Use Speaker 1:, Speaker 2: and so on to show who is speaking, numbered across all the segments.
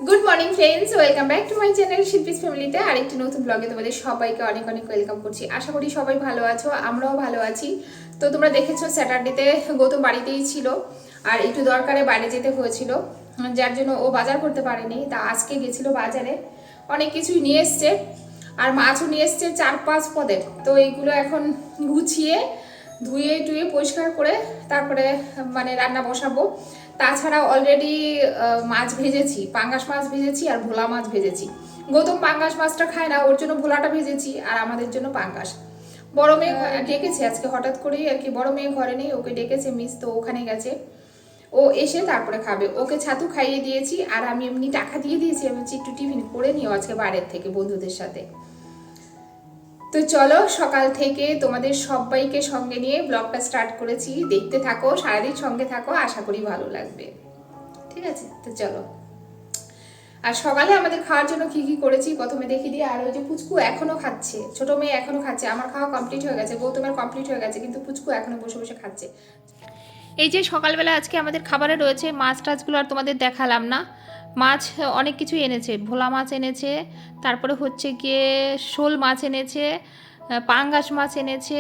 Speaker 1: Good morning friends, welcome back to my channel Shilpi's ফ্যামিলিতে আরেকটি নতুন ব্লগে তোমাদের সবাইকে অনেক অনেক ওয়েলকাম করছি। আশা করি সবাই ভালো আছো, আমরাও ভালো আছি। তো তোমরা দেখেছো স্যাটারডেতে গৌতম বাড়িতেই ছিল আর একটু দরকারে বাইরে যেতে হয়েছিল, যার জন্য ও বাজার করতে পারেনি। তা আজকে গেছিল বাজারে, অনেক কিছুই নিয়ে এসছে আর মাছও নিয়ে এসছে 4-5 পদের। তো এইগুলো এখন গুছিয়ে ধুয়ে টুয়ে পরিষ্কার করে তারপরে রান্না বসাবো। তাছাড়া অলরেডি মাছ ভেজেছি, পাঙ্গাস মাছ ভেজেছি আর ভোলা মাছ ভেজেছি। গৌতম পাঙ্গাস মাছটা খায় না, ওর জন্য ভোলাটা ভেজেছি আর আমাদের জন্য পাঙ্গাস। বড় মেয়ে ডেকেছে আজকে হঠাৎ করেই আর কি, বড় মেয়ে ঘরে নেই, ওকে ডেকেছে মিস, তো ওখানে গেছে। ও এসে তারপরে খাবে। ওকে ছাতু খাইয়ে দিয়েছি আর আমি এমনি টাকা দিয়ে দিয়েছি, আমি একটু টিফিন করে নিও আজকে বাইরের থেকে বন্ধুদের সাথে। তো চলো, সকাল থেকে তোমাদের সবাইকে সঙ্গে নিয়ে ব্লগটা স্টার্ট করেছি, দেখতে থাকো, সারাদিন সঙ্গে থাকো, আশা করি ভালো লাগবে। ঠিক আছে, তো চলো। আর সকালে আমাদের খাওয়ার জন্য কি কি করেছি প্রথমে দেখিয়ে দিই। আর ওই যে পুচকু এখনো খাচ্ছে, ছোট মেয়ে এখনো খাচ্ছে। আমার খাওয়া কমপ্লিট হয়ে গেছে, গৌতমের কমপ্লিট হয়ে গেছে, কিন্তু পুচকু এখনো বসে বসে খাচ্ছে। এই যে সকালবেলা আজকে আমাদের খাবারে রয়েছে মাছ টাছগুলো, আর তোমাদের দেখালাম না। মাছ অনেক কিছু এনেছে, ভোলা মাছ এনেছে, তারপরে হচ্ছে গিয়ে শোল মাছ এনেছে, পাঙ্গাস মাছ এনেছে,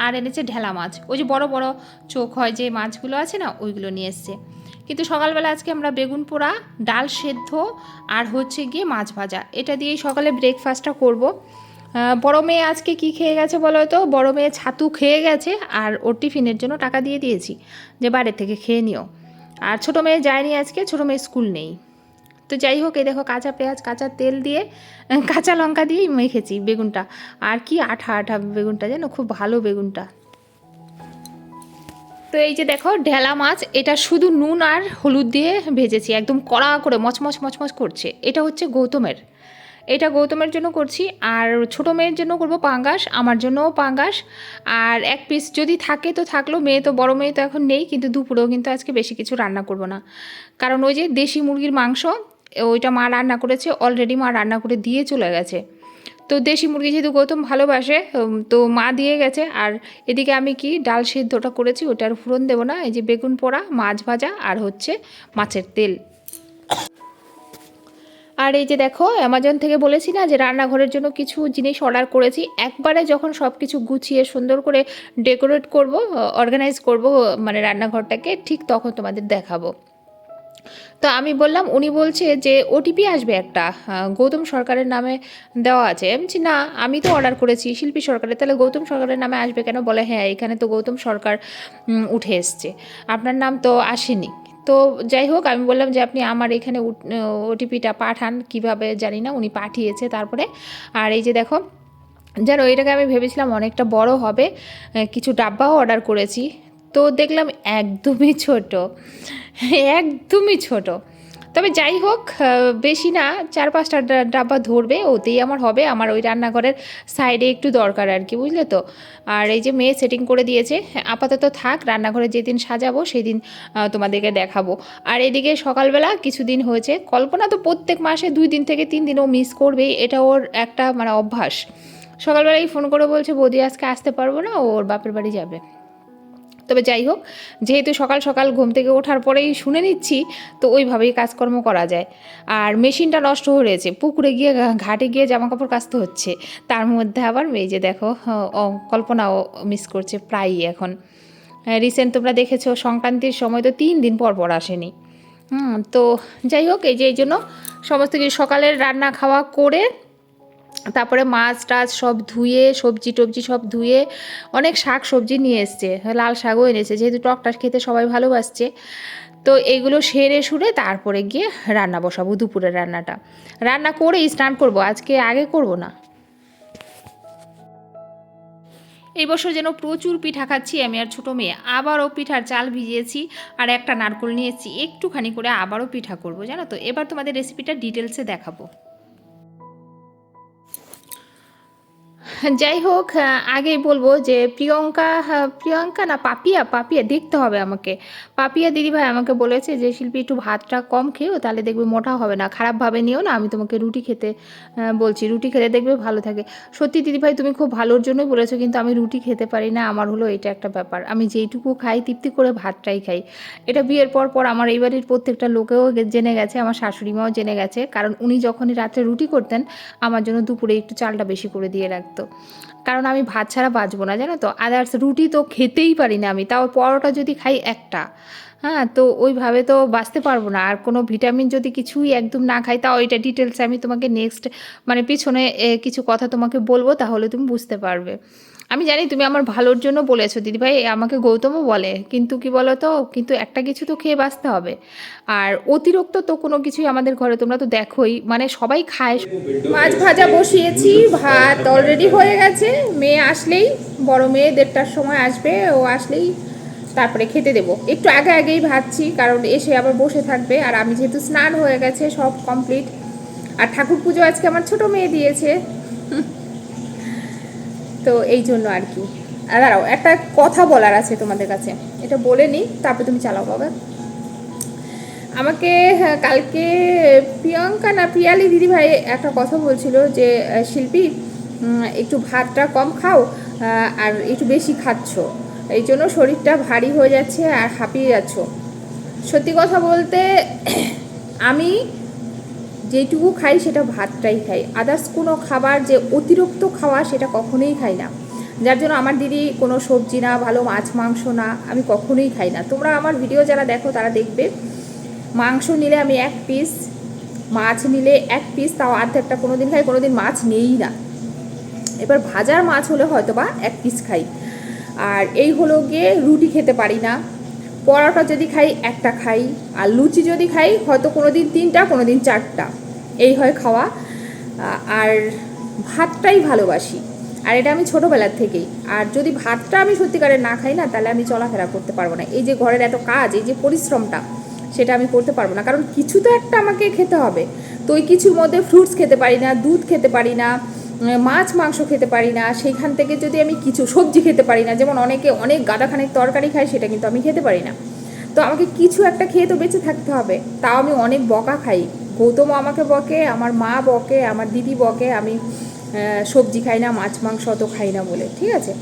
Speaker 1: আর এনেছে ঢেলা মাছ, ওই যে বড় বড় চোখ হয় যে মাছগুলো আছে না, ওইগুলো নিয়ে এসছে। কিন্তু সকালবেলা আজকে আমরা বেগুন পোড়া, ডাল সেদ্ধ আর হচ্ছে গিয়ে মাছ ভাজা, এটা দিয়েই সকালে ব্রেকফাস্টটা করব। বড় মেয়ে আজকে কি খেয়ে গেছে বলো তো? বড় মেয়ে ছাতু খেয়ে গেছে আর ওর টিফিনের জন্য টাকা দিয়ে দিয়েছি যে বাইরে থেকে খেয়ে নিও। আর ছোটো মেয়ে যায়নি আজকে, ছোটো মেয়ে স্কুল নেই। তো যাই হোক, এই দেখো কাঁচা পেঁয়াজ কাঁচা তেল দিয়ে কাঁচা লঙ্কা দিয়েই মেখেছি বেগুনটা। আর কি আঠা আঠা বেগুনটা, জানো, খুব ভালো বেগুনটা। তো এই যে দেখো ঢেলা মাছ, এটা শুধু নুন আর হলুদ দিয়ে ভেজেছি, একদম কড়া করে মচমচ মচমচ করছে। এটা হচ্ছে গৌতমের, এটা গৌতমের জন্য করছি। আর ছোটো মেয়ের জন্য করব পাঙ্গাস, আমার জন্যও পাঙ্গাস। আর এক পিস যদি থাকে তো থাকলো, মেয়ে তো বড় মেয়ে তো এখন নেই, কিন্তু দুপুরেও কিন্তু আজকে বেশি কিছু রান্না করব না, কারণ ওই যে দেশি মুরগির মাংস, ওইটা মা রান্না করেছে অলরেডি, মা রান্না করে দিয়ে চলে গেছে। তো দেশি মুরগি যেহেতু গৌতম ভালোবাসে, তো মা দিয়ে গেছে। আর এদিকে আমি কি ডাল সিদ্ধটা করেছি, ওটার ফোড়ন দেবো না, এই যে বেগুন পোড়া, মাছ ভাজা আর হচ্ছে মাছের তেল। আর এই যে দেখো অ্যামাজন থেকে বলেছি না যে রান্নাঘরের জন্য কিছু জিনিস অর্ডার করেছি, একবারে যখন সব কিছু গুছিয়ে সুন্দর করে ডেকোরেট করব, অর্গানাইজ করব রান্নাঘরটাকে, ঠিক তখন তোমাদের দেখাবো। তো আমি বললাম, উনি বলছে যে ওটিপি আসবে একটা, গৌতম সরকারের নামে দেওয়া আছে। আমি বলছি না, আমি তো অর্ডার করেছি শিল্পী সরকারের, তাহলে গৌতম সরকারের নামে আসবে কেন? বলে হ্যাঁ, এখানে তো গৌতম সরকার উঠে এসছে, আপনার নাম তো আসেনি। তো যাই হোক, আমি বললাম যে আপনি আমার এখানে ওটিপিটা পাঠান, কিভাবে জানি না, উনি পাঠিয়েছে তারপরে। আর এই যে দেখো, জানো এটাকে আমি ভেবেছিলাম অনেকটা বড় হবে, কিছু ডাব্বাও অর্ডার করেছি, তো দেখলাম একদমই ছোট, একদমই ছোট। তবে যাই হোক, বেশি না, 4-5টা ডাব্বা ধরবে, ওতেই আমার হবে। আমার ওই রান্নাঘরের সাইডে একটু দরকার আর কি, বুঝলে তো। আর এই যে মেয়ে সেটিং করে দিয়েছে, আপাতত থাক, রান্নাঘরে যেদিন সাজাবো সেই দিন তোমাদেরকে দেখাবো। আর এদিকে সকালবেলা কিছুদিন হয়েছে, কল্পনা তো প্রত্যেক মাসে 2 দিন থেকে 3 দিন ও মিস করবেই, এটা ওর একটা অভ্যাস। সকালবেলাই ফোন করে বলছে বৌদি আজকে আসতে পারবো না, ওর বাপের বাড়ি যাবে। তবে যাই হোক, যেহেতু সকাল সকাল ঘুম থেকে ওঠার পরেই শুনে নিচ্ছি, তো ওইভাবেই কাজকর্ম করা যায়। আর মেশিনটা নষ্ট হয়ে রয়েছে, পুকুরে গিয়ে ঘাটে গিয়ে জামাকাপড় কাচতে হচ্ছে, তার মধ্যে আবার এই যে দেখো কল্পনাও মিস করছে প্রায়ই এখন। রিসেন্ট তোমরা দেখেছো সংক্রান্তির সময় তো 3 দিন পর পর আসেনি। তো যাই হোক, এই জন্য সমস্ত কিছু সকালের রান্না খাওয়া করে তারপরে মাছ টাছ সব ধুয়ে, সবজি টবজি সব ধুয়ে, অনেক শাক সবজি নিয়ে এসছে, লাল শাকও এনেছে, যেহেতু টকটা খেতে সবাই ভালোবাসছে। তো এগুলো সেরে সুরে তারপরে গিয়ে রান্না বসাবো, দুপুরের রান্নাটা রান্না করেই স্নান করব, আজকে আগে করব না। এই বছর যেন প্রচুর পিঠা খাচ্ছি আমি আর ছোটো মেয়ে, আবারও পিঠার চাল ভিজিয়েছি আর একটা নারকোল নিয়েছি, একটুখানি করে আবারও পিঠা করব, জানো তো। এবার তোমাদের রেসিপিটা ডিটেলসে দেখাবো। যাই হোক, আগেই বলবো যে প্রিয়ঙ্কা, প্রিয়ঙ্কা না পাপিয়া, পাপিয়া দেখতে হবে আমাকে। পাপিয়া দিদিভাই আমাকে বলেছে যে শিল্পী একটু ভাতটা কম খেও, তাহলে দেখবে মোটা হবে না, খারাপভাবে নিও না, আমি তোমাকে রুটি খেতে বলছি, রুটি খেলে দেখবে ভালো থাকে। সত্যি দিদিভাই তুমি খুব ভালোর জন্যই বলেছো, কিন্তু আমি রুটি খেতে পারি না, আমার হলো এটা একটা ব্যাপার, আমি যেইটুকু খাই তৃপ্তি করে ভাতটাই খাই। এটা বিয়ের পর পর আমার এই বাড়ির প্রত্যেকটা লোকেও জেনে গেছে, আমার শাশুড়ি মাও জেনে গেছে, কারণ উনি যখনই রাত্রে রুটি করতেন আমার জন্য দুপুরে একটু চালটা বেশি করে দিয়ে রাখতো, কারণ আমি ভাত ছাড়া বাঁচবো না জানো তো। আদার্স রুটি তো খেতেই পারি না আমি, তাও পরোটা যদি খাই একটা, হ্যাঁ, তো ওইভাবে তো বাঁচতে পারবো না। আর কোনো ভিটামিন যদি কিছুই একদম না খাই, তাও এটা ডিটেলসে আমি তোমাকে নেক্সট মানে পিছনে কিছু কথা তোমাকে বলবো, তাহলে তুমি বুঝতে পারবে। আমি জানি তুমি আমার ভালোর জন্য বলেছো দিদিভাই, আমাকে গৌতমও বলে, কিন্তু কি বলো তো, কিন্তু একটা কিছু তো খেয়ে বাঁচতে হবে। আর অতিরিক্ত তো কোনো কিছুই আমাদের ঘরে তোমরা তো দেখোই, মানে সবাই খায়। মাছ ভাজা বসিয়েছি, ভাত অলরেডি হয়ে গেছে, মেয়ে আসলেই, বড় মেয়ে 1:30টার সময় আসবে, ও আসলেই তারপরে খেতে দেবো। একটু আগে আগেই ভাজছি, কারণ এসে আবার বসে থাকবে, আর আমি যেহেতু স্নান হয়ে গেছে সব কমপ্লিট, আর ঠাকুর পুজো আজকে আমার ছোট মেয়ে দিয়েছে, তো এই জন্য আর কি। আর দাঁড়াও, একটা কথা বলার আছে তোমাদের কাছে, এটা বলে নিই তারপরে তুমি চালাও বাবা। আমাকে কালকে প্রিয়ঙ্কা না পিয়ালি দিদিভাই একটা কথা বলছিল যে শিল্পী একটু ভাতটা কম খাও, আর একটু বেশি খাচ্ছ, এই জন্য শরীরটা ভারী হয়ে যাচ্ছে আর হাঁপিয়ে যাচ্ছ। সত্যি কথা বলতে আমি যেটুকু খাই সেটা ভাতটাই খাই, আদার্স কোনো খাবার যে অতিরিক্ত খাওয়া সেটা কখনোই খাই না, যার জন্য আমার দিদি কোনো সবজি না, ভালো মাছ মাংস না, আমি কখনোই খাই না। তোমরা আমার ভিডিও যারা দেখো তারা দেখবে, মাংস নিলে আমি 1 পিস, মাছ নিলে 1 পিস, তাও অর্ধেকটা কোনো দিন খাই, কোনো দিন মাছ নেই না। এবার ভাজার মাছ হলে হয়তো বা 1 পিস খাই। আর এই হলো গিয়ে রুটি খেতে পারি না, পরোটা যদি খাই একটা খাই, আর লুচি যদি খাই হয়তো কোনো দিন 3টা কোনো দিন 4টা, এই হয় খাওয়া। আর ভাতটাই ভালোবাসি, আর এটা আমি ছোটোবেলার থেকেই। আর যদি ভাতটা আমি সত্যিকারের না খাই না, তাহলে আমি চলাফেরা করতে পারবো না, এই যে ঘরের এত কাজ, এই যে পরিশ্রমটা, সেটা আমি করতে পারবো না, কারণ কিছু তো একটা আমাকে খেতে হবে। তো ওই কিছুর মধ্যে ফ্রুটস খেতে পারি না, দুধ খেতে পারি না, মাছ মাংস খেতে পারি না, সেইখান থেকে যদি আমি কিছু সবজি খেতে পারি না, যেমন অনেকে অনেক গাদাখানেক তরকারি খায়, সেটা কিন্তু আমি খেতে পারি না। তো আমাকে কিছু একটা খেয়ে তো বেঁচে থাকতে হবে, তাও আমি অনেক বকা খাই, গৌতমও আমাকে বকে, আমার মা বকে, আমার দিদি বকে, আমি সবজি খাই না, মাছ মাংস অত খাই না বলে, ঠিক আছে।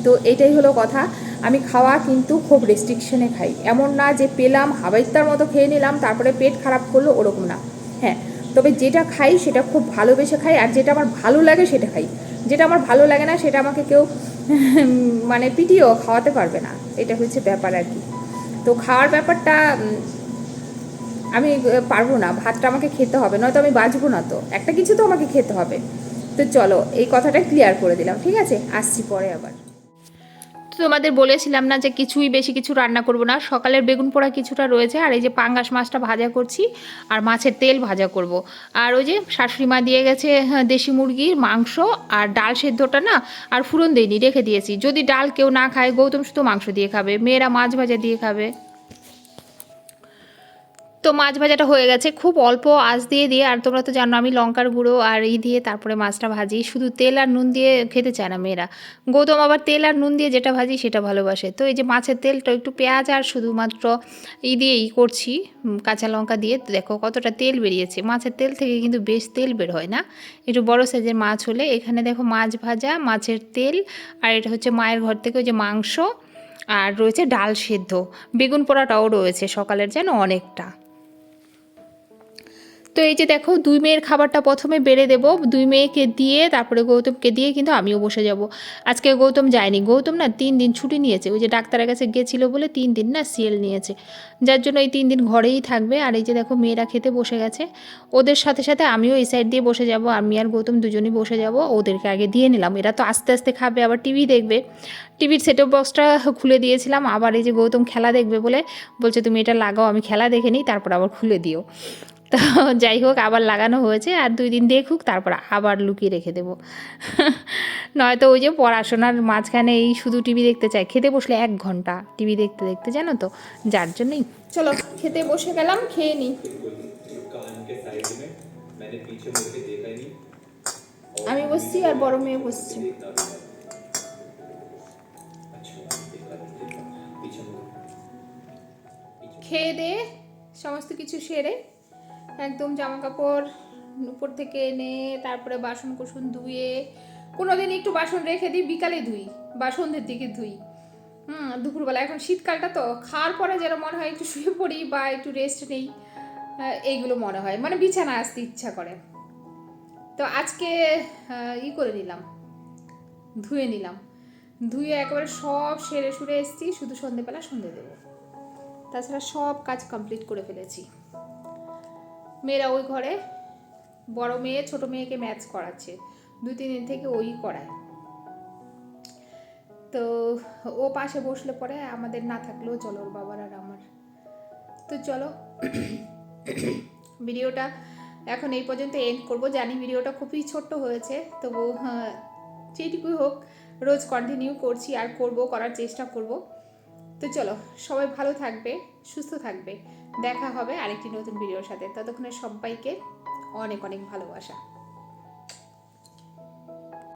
Speaker 1: তো এইটাই হলো কথা, আমি খাওয়া কিন্তু খুব রেস্ট্রিকশনে খাই, এমন না যে পেলাম হাবাইত্তার মতো খেয়ে নিলাম তারপরে পেট খারাপ করলো, ওরকম না। হ্যাঁ, তবে যেটা খাই সেটা খুব ভালোবেসে খাই, আর যেটা আমার ভালো লাগে সেটা খাই, যেটা আমার ভালো লাগে না সেটা আমাকে কেউ মানে পিটিয়েও খাওয়াতে পারবে না, এটা হচ্ছে ব্যাপার আর কি। তো খাওয়ার ব্যাপারটা আমি পারবো না, ভাতটা আমাকে খেতে হবে, নয়তো আমি বাঁচবো না, তো একটা কিছু তো আমাকে খেতে হবে। তো চলো এই কথাটা ক্লিয়ার করে দিলাম, ঠিক আছে, আসছি পরে আবার। তো তোমাদের বলেছিলাম না যে কিছুই বেশি কিছু রান্না করব না, সকালের বেগুন পোড়া কিছুটা রয়েছে, আর এই যে পাঙ্গাস মাছটা ভাজা করছি, আর মাছের তেল ভাজা করব। আর ওই যে শাশুড়ি মা দিয়ে গেছে দেশি মুরগির মাংস, আর ডাল সেদ্ধটা না আর ফুরন দিইনি, রেখে দিয়েছি, যদি ডাল কেউ না খায়, গৌতম শুধু মাংস দিয়ে খাবে, মেয়েরা মাছ ভাজা দিয়ে খাবে। তো মাছ ভাজাটা হয়ে গেছে, খুব অল্প আঁচ দিয়ে দিয়ে, আর তোমরা তো জানো আমি লঙ্কার গুঁড়ো আর দিয়ে তারপরে মাছটা ভাজি, শুধু তেল আর নুন দিয়ে খেতে চায় না মেয়েরা। গৌতম আবার তেল আর নুন দিয়ে যেটা ভাজি সেটা ভালোবাসে। তো এই যে মাছের তেলটা একটু পেঁয়াজ আর শুধুমাত্র দিয়েই করছি, কাঁচা লঙ্কা দিয়ে, দেখো কতটা তেল বেরিয়েছে, মাছের তেল থেকে কিন্তু বেশ তেল বের হয় না, একটু বড় সাইজের মাছ হলে। এখানে দেখো মাছ ভাজা, মাছের তেল, আর এটা হচ্ছে মায়ের ঘর থেকে ওই যে মাংস, আর রয়েছে ডাল সেদ্ধ, বেগুন পোড়াটাও রয়েছে সকালের যেন অনেকটা। তো এই যে দেখো 2 মেয়ের খাবারটা প্রথমে বেড়ে দেবো, 2 মেয়েকে দিয়ে তারপরে গৌতমকে দিয়ে কিন্তু আমিও বসে যাব। আজকে গৌতম যায়নি, গৌতম না 3 দিন ছুটি নিয়েছে, ওই যে ডাক্তারের কাছে গেছিলো বলে 3 দিন না সিএল নিয়েছে, যার জন্য এই 3 দিন ঘরেই থাকবে। আর এই যে দেখো মেয়েরা খেতে বসে গেছে, ওদের সাথে সাথে আমিও এই সাইড দিয়ে বসে যাব, আমি আর গৌতম দুজনই বসে যাব, ওদেরকে আগে দিয়ে নিলাম, এরা তো আস্তে আস্তে খাবে, আবার টিভি দেখবে। টিভির সেটঅপ বক্সটা খুলে দিয়েছিলাম, আবার এই যে গৌতম খেলা দেখবে বলে বলছে তুমি এটা লাগাও, আমি খেলা দেখে নিই তারপর আবার খুলে দিও। তো যাই হোক আবার লাগানো হয়েছে, আর 2 দিন দেখুক, তারপর আবার লুকিয়ে রেখে দেবো। নয়তো ওই যে পড়াশোনার মাঝখানে এই শুধু টিভি দেখতে চায়, খেতে বসলে 1 ঘন্টা টিভি দেখতে দেখতে, জানো তো, যার জন্যই। চলো খেতে বসে গেলাম, খেয়ে নিই। আমি বসছি আর বড় মেয়ে বসছি। খেয়ে দিয়ে সমস্ত কিছু সেরে একদম জামা কাপড় উপর থেকে এনে তারপরে বাসন কুসন ধুয়ে, কোনোদিন একটু বাসন রেখে দিই, বিকালে ধুই বা সন্ধ্যের দিকে ধুই। দুপুরবেলা এখন শীতকালটা তো খাওয়ার পরে যেন মনে হয় একটু শুয়ে পড়ি বা একটু রেস্ট নেই, এইগুলো মনে হয়, মানে বিছানা আসতে ইচ্ছা করে। তো আজকে করে নিলাম, ধুয়ে নিলাম, ধুয়ে একেবারে সব সেরে সুরে এসেছি, শুধু সন্ধেবেলা সন্ধে দেবো, তাছাড়া সব কাজ কমপ্লিট করে ফেলেছি। মেয়েরা ওই ঘরে, বড় মেয়ে ছোট মেয়েকে ম্যাথস করাচ্ছে, 2-3 দিন থেকে ওই করায়। তো ও পাশে বসলে পরে আমাদের না থাকলেও চলো, ওর বাবার আর আমার। তো চলো ভিডিওটা এখন এই পর্যন্ত এন্ড করব। জানি ভিডিওটা খুবই ছোট্ট হয়েছে, তবু যেটুকুই হোক রোজ কন্টিনিউ করছি আর করার চেষ্টা করব। তো চলো, সবাই ভালো থাকবে, সুস্থ থাকবে, দেখা হবে আরেকটি নতুন ভিডিওর সাথে। ততক্ষণে সবাইকে অনেক অনেক ভালোবাসা।